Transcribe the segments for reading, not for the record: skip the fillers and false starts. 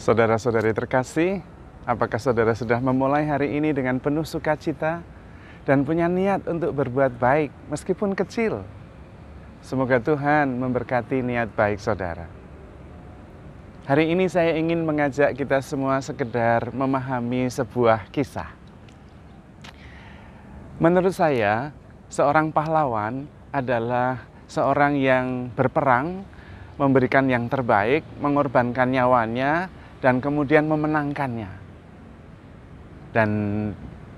Saudara-saudari terkasih, apakah saudara sudah memulai hari ini dengan penuh sukacita dan punya niat untuk berbuat baik meskipun kecil? Semoga Tuhan memberkati niat baik saudara. Hari ini saya ingin mengajak kita semua sekedar memahami sebuah kisah. Menurut saya, seorang pahlawan adalah seorang yang berperang, memberikan yang terbaik, mengorbankan nyawanya, dan kemudian memenangkannya. Dan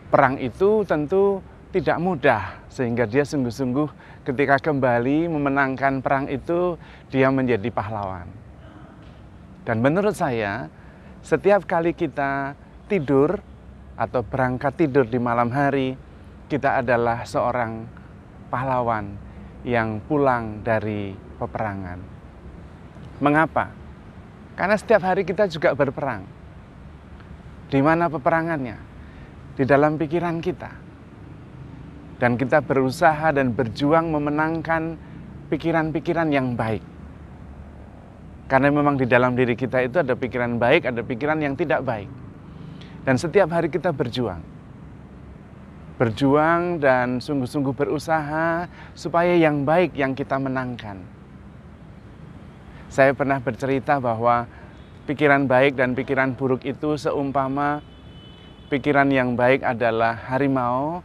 perang itu tentu tidak mudah, sehingga dia sungguh-sungguh ketika kembali memenangkan perang itu, dia menjadi pahlawan. Dan menurut saya, setiap kali kita tidur atau berangkat tidur di malam hari, kita adalah seorang pahlawan yang pulang dari peperangan. Mengapa? Karena setiap hari kita juga berperang. Di mana peperangannya? Di dalam pikiran kita. Dan kita berusaha dan berjuang memenangkan pikiran-pikiran yang baik. Karena memang di dalam diri kita itu ada pikiran baik, ada pikiran yang tidak baik. Dan setiap hari kita berjuang. Berjuang dan sungguh-sungguh berusaha supaya yang baik yang kita menangkan. Saya pernah bercerita bahwa pikiran baik dan pikiran buruk itu seumpama pikiran yang baik adalah harimau,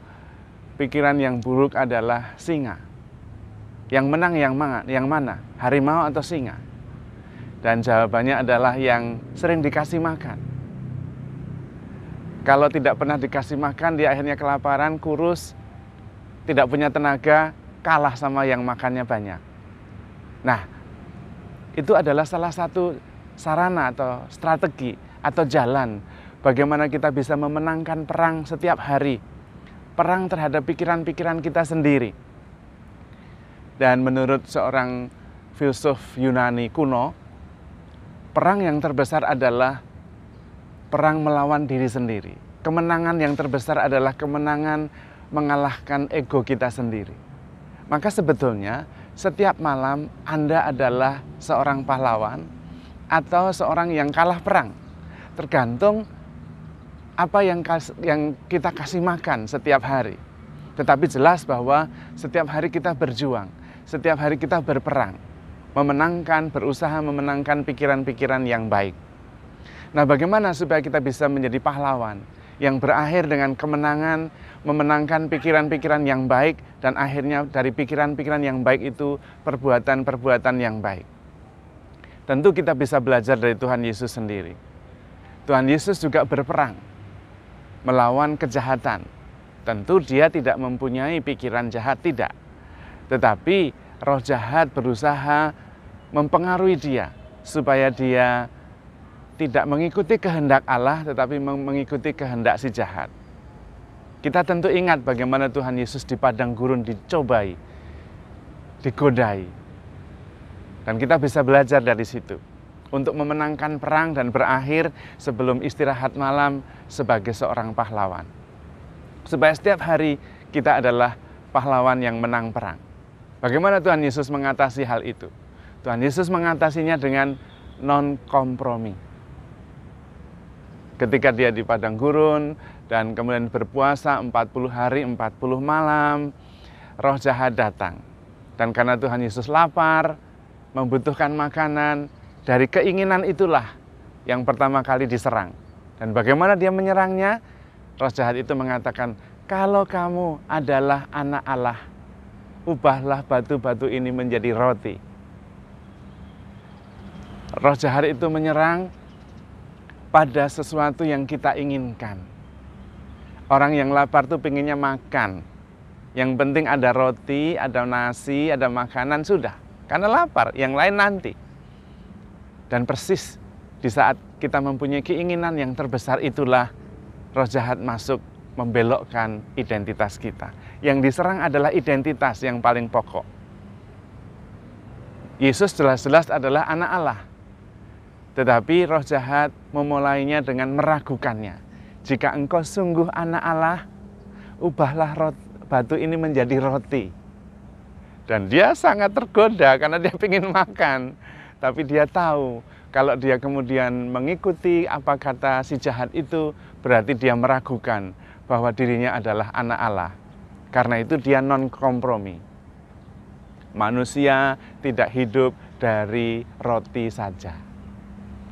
pikiran yang buruk adalah singa. Yang menang yang mana? Harimau atau singa? Dan jawabannya adalah yang sering dikasih makan. Kalau tidak pernah dikasih makan, dia akhirnya kelaparan, kurus, tidak punya tenaga, kalah sama yang makannya banyak. Nah, itu adalah salah satu sarana atau strategi atau jalan bagaimana kita bisa memenangkan perang setiap hari. Perang terhadap pikiran-pikiran kita sendiri. Dan menurut seorang filsuf Yunani kuno, perang yang terbesar adalah perang melawan diri sendiri. Kemenangan yang terbesar adalah kemenangan mengalahkan ego kita sendiri. Maka sebetulnya setiap malam Anda adalah seorang pahlawan atau seorang yang kalah perang. Tergantung apa yang kita kasih makan setiap hari. Tetapi jelas bahwa setiap hari kita berjuang, setiap hari kita berperang, berusaha memenangkan pikiran-pikiran yang baik. Nah, bagaimana supaya kita bisa menjadi pahlawan yang berakhir dengan kemenangan, memenangkan pikiran-pikiran yang baik, dan akhirnya dari pikiran-pikiran yang baik itu perbuatan-perbuatan yang baik. Tentu kita bisa belajar dari Tuhan Yesus sendiri. Tuhan Yesus juga berperang melawan kejahatan. Tentu dia tidak mempunyai pikiran jahat, tidak. Tetapi roh jahat berusaha mempengaruhi dia supaya dia tidak mengikuti kehendak Allah, tetapi mengikuti kehendak si jahat. Kita tentu ingat bagaimana Tuhan Yesus di padang gurun dicobai, digodai. Dan kita bisa belajar dari situ untuk memenangkan perang dan berakhir sebelum istirahat malam sebagai seorang pahlawan. Supaya setiap hari kita adalah pahlawan yang menang perang. Bagaimana Tuhan Yesus mengatasi hal itu? Tuhan Yesus mengatasinya dengan non-kompromi. Ketika dia di padang gurun dan kemudian berpuasa 40 hari 40 malam, roh jahat datang. Dan karena Tuhan Yesus lapar, membutuhkan makanan, dari keinginan itulah yang pertama kali diserang. Dan bagaimana dia menyerangnya? Roh jahat itu mengatakan, kalau kamu adalah anak Allah, ubahlah batu-batu ini menjadi roti. Roh jahat itu menyerang pada sesuatu yang kita inginkan. Orang yang lapar tuh pengennya makan. Yang penting ada roti, ada nasi, ada makanan, sudah. Karena lapar, yang lain nanti. Dan persis di saat kita mempunyai keinginan yang terbesar itulah roh jahat masuk membelokkan identitas kita. Yang diserang adalah identitas yang paling pokok. Yesus jelas-jelas adalah anak Allah. Tetapi roh jahat memulainya dengan meragukannya. Jika engkau sungguh anak Allah, ubahlah batu ini menjadi roti. Dan dia sangat tergoda karena dia ingin makan. Tapi dia tahu Kalau dia kemudian mengikuti apa kata si jahat itu, berarti dia meragukan bahwa dirinya adalah anak Allah. Karena itu dia non-kompromi. Manusia tidak hidup dari roti saja.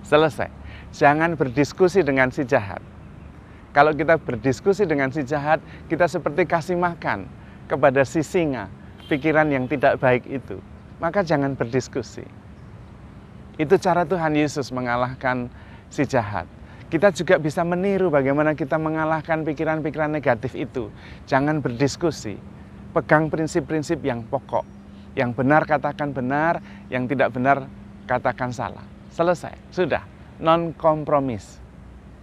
Selesai. Jangan berdiskusi dengan si jahat. Kalau kita berdiskusi dengan si jahat, kita seperti kasih makan kepada si singa, pikiran yang tidak baik itu. Maka jangan berdiskusi. Itu cara Tuhan Yesus mengalahkan si jahat. Kita juga bisa meniru bagaimana kita mengalahkan pikiran-pikiran negatif itu. Jangan berdiskusi. Pegang prinsip-prinsip yang pokok. Yang benar katakan benar, yang tidak benar katakan salah. Selesai, sudah. Non-kompromis.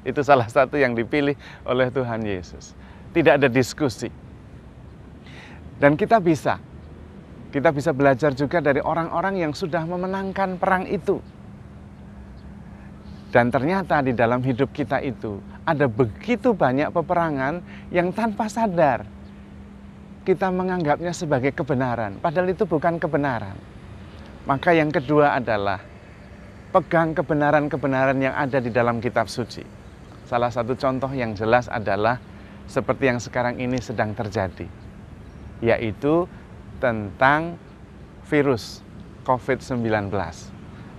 Itu salah satu yang dipilih oleh Tuhan Yesus. Tidak ada diskusi. Dan kita bisa belajar juga dari orang-orang yang sudah memenangkan perang itu. Dan ternyata di dalam hidup kita itu ada begitu banyak peperangan yang tanpa sadar kita menganggapnya sebagai kebenaran, padahal itu bukan kebenaran. Maka yang kedua adalah pegang kebenaran-kebenaran yang ada di dalam kitab suci. Salah satu contoh yang jelas adalah seperti yang sekarang ini sedang terjadi, yaitu tentang virus COVID-19.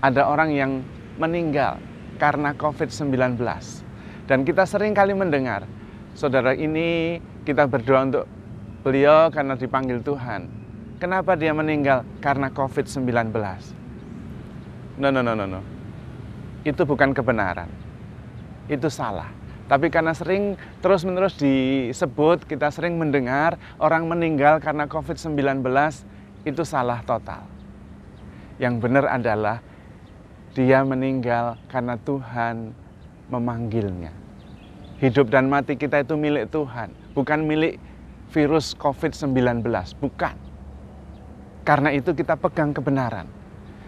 Ada orang yang meninggal karena COVID-19. Dan kita sering kali mendengar, saudara ini kita berdoa untuk beliau karena dipanggil Tuhan. Kenapa dia meninggal? Karena COVID-19. No. Itu bukan kebenaran. Itu salah. Tapi karena sering terus-menerus disebut, kita sering mendengar orang meninggal karena COVID-19, itu salah total. Yang benar adalah dia meninggal karena Tuhan memanggilnya. Hidup dan mati kita itu milik Tuhan, bukan milik virus COVID-19, bukan. Karena itu kita pegang kebenaran.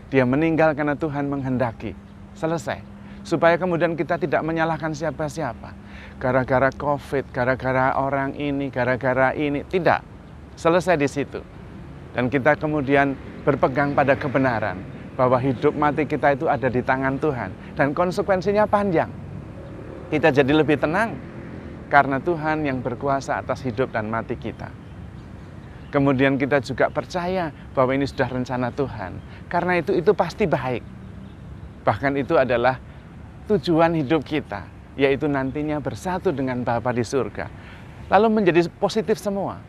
Dia meninggal karena Tuhan menghendaki. Selesai. Supaya kemudian kita tidak menyalahkan siapa-siapa. Gara-gara COVID, gara-gara orang ini, gara-gara ini. Tidak. Selesai di situ. Dan kita kemudian berpegang pada kebenaran. Bahwa hidup mati kita itu ada di tangan Tuhan. Dan konsekuensinya panjang. Kita jadi lebih tenang. Karena Tuhan yang berkuasa atas hidup dan mati kita. Kemudian kita juga percaya bahwa ini sudah rencana Tuhan. Karena itu pasti baik. Bahkan itu adalah tujuan hidup kita, yaitu nantinya bersatu dengan Bapa di surga. Lalu menjadi positif semua.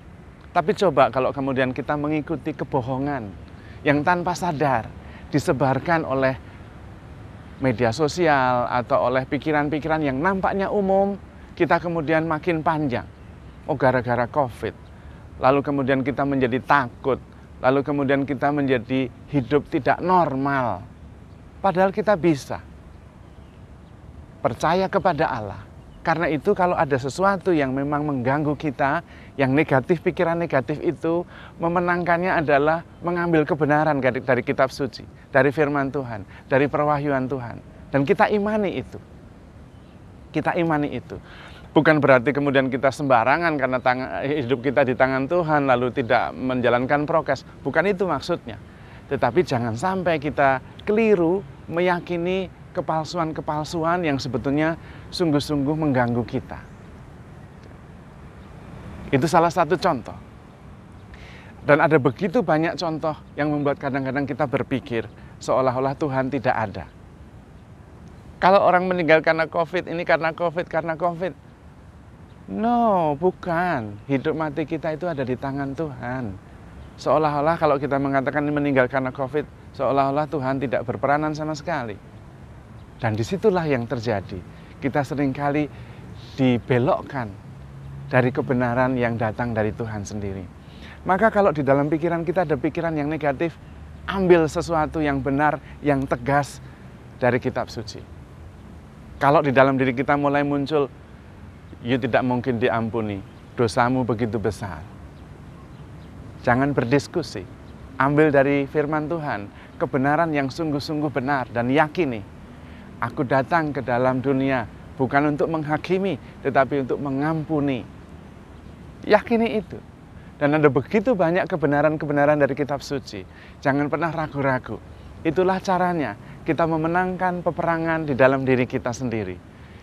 Tapi coba kalau kemudian kita mengikuti kebohongan yang tanpa sadar disebarkan oleh media sosial atau oleh pikiran-pikiran yang nampaknya umum, kita kemudian makin panjang. Oh, gara-gara COVID. Lalu kemudian kita menjadi takut. Lalu kemudian kita menjadi hidup tidak normal. Padahal kita bisa percaya kepada Allah. Karena itu kalau ada sesuatu yang memang mengganggu kita, yang negatif, pikiran negatif itu, memenangkannya adalah mengambil kebenaran dari kitab suci, dari firman Tuhan, dari perwahyuan Tuhan. Dan kita imani itu. Kita imani itu. Bukan berarti kemudian kita sembarangan karena hidup kita di tangan Tuhan, lalu tidak menjalankan prokes. Bukan itu maksudnya. Tetapi jangan sampai kita keliru meyakini kepalsuan-kepalsuan yang sebetulnya sungguh-sungguh mengganggu kita. Itu salah satu contoh. Dan ada begitu banyak contoh yang membuat kadang-kadang kita berpikir seolah-olah Tuhan tidak ada. Kalau orang meninggal karena COVID, ini karena COVID. No, bukan. Hidup mati kita itu ada di tangan Tuhan. Seolah-olah kalau kita mengatakan meninggal karena COVID, seolah-olah Tuhan tidak berperanan sama sekali. Dan disitulah yang terjadi. Kita seringkali dibelokkan dari kebenaran yang datang dari Tuhan sendiri. Maka kalau di dalam pikiran kita ada pikiran yang negatif, ambil sesuatu yang benar, yang tegas dari kitab suci. Kalau di dalam diri kita mulai muncul, you tidak mungkin diampuni, dosamu begitu besar. Jangan berdiskusi. Ambil dari firman Tuhan, kebenaran yang sungguh-sungguh benar dan yakini. Aku datang ke dalam dunia bukan untuk menghakimi, tetapi untuk mengampuni. Yakini itu. Dan ada begitu banyak kebenaran-kebenaran dari kitab suci. Jangan pernah ragu-ragu. Itulah caranya kita memenangkan peperangan di dalam diri kita sendiri.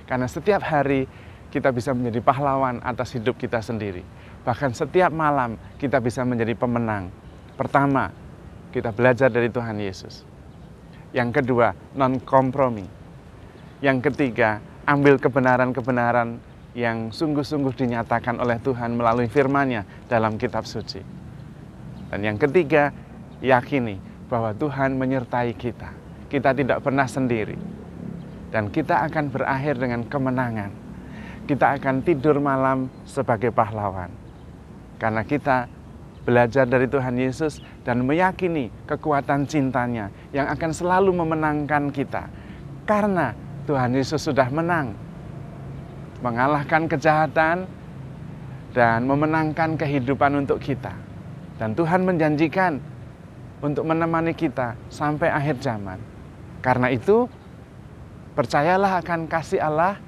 Karena setiap hari kita bisa menjadi pahlawan atas hidup kita sendiri. Bahkan setiap malam kita bisa menjadi pemenang. Pertama, kita belajar dari Tuhan Yesus. Yang kedua, non-kompromi. Yang ketiga, ambil kebenaran-kebenaran yang sungguh-sungguh dinyatakan oleh Tuhan melalui firman-Nya dalam kitab suci. Dan yang ketiga, yakini bahwa Tuhan menyertai kita. Kita tidak pernah sendiri. Dan kita akan berakhir dengan kemenangan. Kita akan tidur malam sebagai pahlawan. Karena kita belajar dari Tuhan Yesus dan meyakini kekuatan cintanya yang akan selalu memenangkan kita. Karena Tuhan Yesus sudah menang, mengalahkan kejahatan dan memenangkan kehidupan untuk kita. Dan Tuhan menjanjikan untuk menemani kita sampai akhir zaman. Karena itu, percayalah akan kasih Allah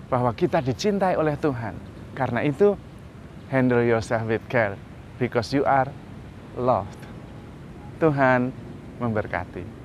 bahwa kita dicintai oleh Tuhan. Karena itu, handle yourself with care. Because you are loved. Tuhan memberkati.